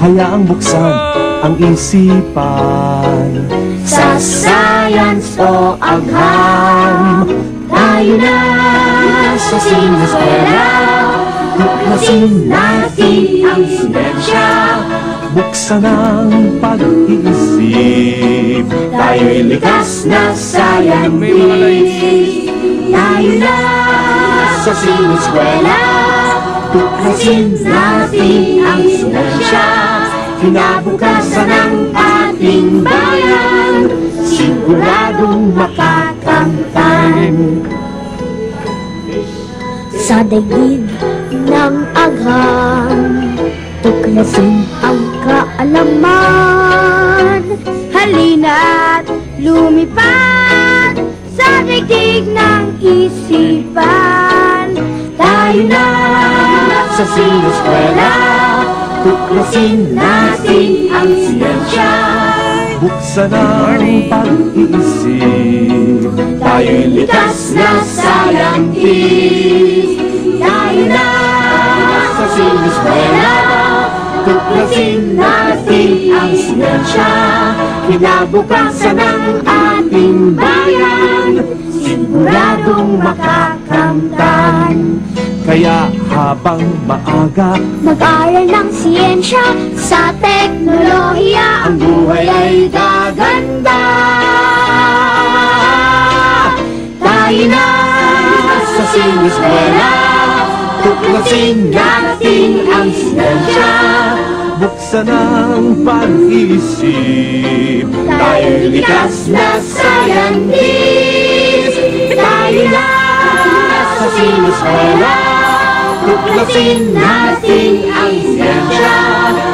Hayaang buksan ang isipan. Sa science o agham, tayo na sa sineskwela. Tuklasin natin ang siyensya. Buksan ang pag-iisip. Tayo'y likas na scientist. Tayo na sa sineskwela. Tuklasin natin ang siyensya. Kinabukasan ng ating bayan, siguradong makakamtan. Sa daigdig ng agham, tuklasin ang kaalaman. Halina't lumipad sa daigdig ng isipan. Tayo na sa sineskwela. Tuklasin natin ang siyensya. Buksan ang pag-iisip. Tayo'y likas na scientist. Tayo na sa sineskwela. Tuklasin natin ang siyensya. Kinabukasan ng ating bayan, siguradong makakamtan. Kaya habang maaga, mag-aral ng siyensya sa teknolohiya. Ang buhay ay gaganda. Tayo na sa sineskwela. Tuklasin natin ang siyensya. buksan ang pag-iisip. Tayo'y likas na scientist. Tayo na sa sineskwela. Tuklasin natin ang siyensya.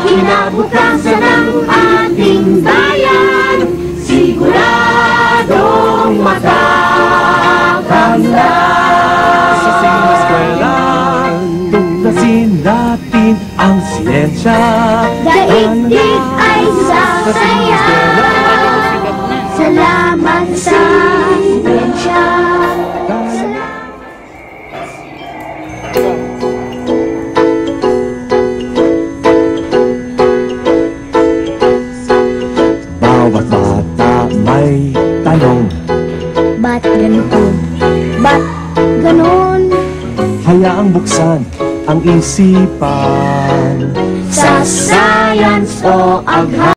Kinabukasan ng ating bayan, siguradong makakanda. Sa sineskwela, tuklasin natin ang siyensya. Daigdig ay sasaya. Salamat sa siyensya. Bawat bata may tanong, Ba't ganito? Ba't ganon? hayaang buksan ang isipan. Sa science o agham.